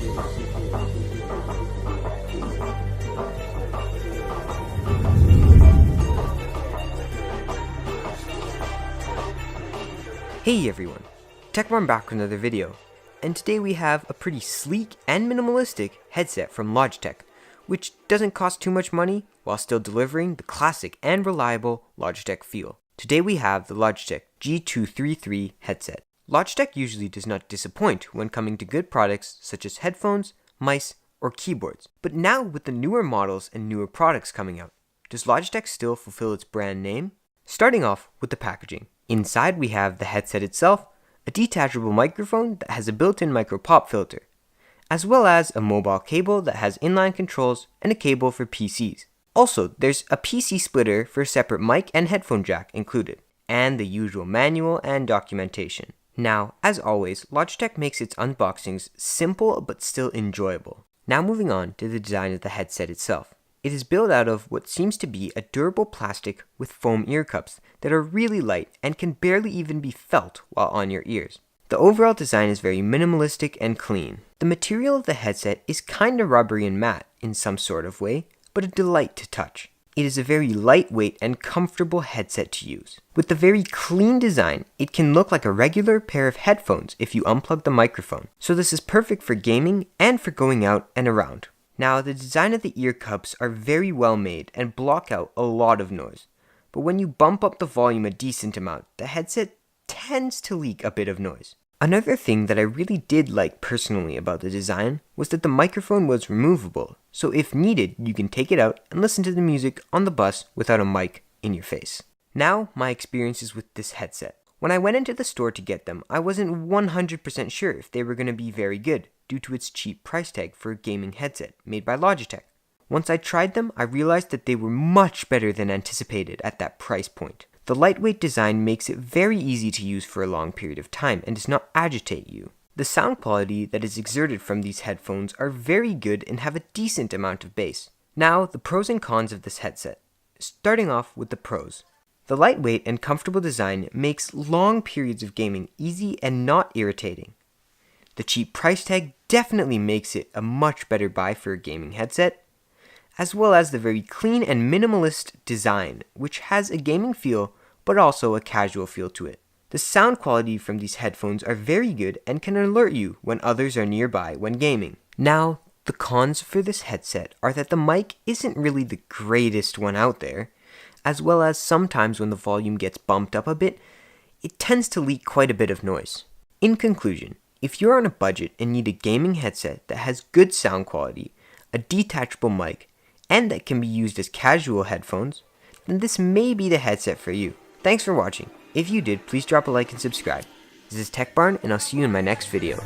Hey everyone, TechBarn back with another video, and today we have a pretty sleek and minimalistic headset from Logitech, which doesn't cost too much money while still delivering the classic and reliable Logitech feel. Today we have the Logitech G233 headset. Logitech usually does not disappoint when coming to good products such as headphones, mice, or keyboards. But now with the newer models and newer products coming out, does Logitech still fulfill its brand name? Starting off with the packaging. Inside we have the headset itself, a detachable microphone that has a built-in micro pop filter, as well as a mobile cable that has inline controls and a cable for PCs. Also, there's a PC splitter for a separate mic and headphone jack included, and the usual manual and documentation. Now, as always, Logitech makes its unboxings simple but still enjoyable. Now moving on to the design of the headset itself. It is built out of what seems to be a durable plastic with foam ear cups that are really light and can barely even be felt while on your ears. The overall design is very minimalistic and clean. The material of the headset is kinda rubbery and matte in some sort of way, but a delight to touch. It is a very lightweight and comfortable headset to use. With the very clean design, it can look like a regular pair of headphones if you unplug the microphone. So this is perfect for gaming and for going out and around. Now, the design of the ear cups are very well made and block out a lot of noise. But when you bump up the volume a decent amount, the headset tends to leak a bit of noise. Another thing that I really did like personally about the design was that the microphone was removable, so if needed, you can take it out and listen to the music on the bus without a mic in your face. Now, my experiences with this headset. When I went into the store to get them, I wasn't 100% sure if they were going to be very good, due to its cheap price tag for a gaming headset made by Logitech. Once I tried them, I realized that they were much better than anticipated at that price point. The lightweight design makes it very easy to use for a long period of time and does not agitate you. The sound quality that is exerted from these headphones are very good and have a decent amount of bass. Now, the pros and cons of this headset. Starting off with the pros. The lightweight and comfortable design makes long periods of gaming easy and not irritating. The cheap price tag definitely makes it a much better buy for a gaming headset, as well as the very clean and minimalist design, which has a gaming feel but also a casual feel to it. The sound quality from these headphones are very good and can alert you when others are nearby when gaming. Now, the cons for this headset are that the mic isn't really the greatest one out there, as well as sometimes when the volume gets bumped up a bit, it tends to leak quite a bit of noise. In conclusion, if you're on a budget and need a gaming headset that has good sound quality, a detachable mic, and that can be used as casual headphones, then this may be the headset for you. Thanks for watching. If you did, please drop a like and subscribe. This is TechBarn, and I'll see you in my next video.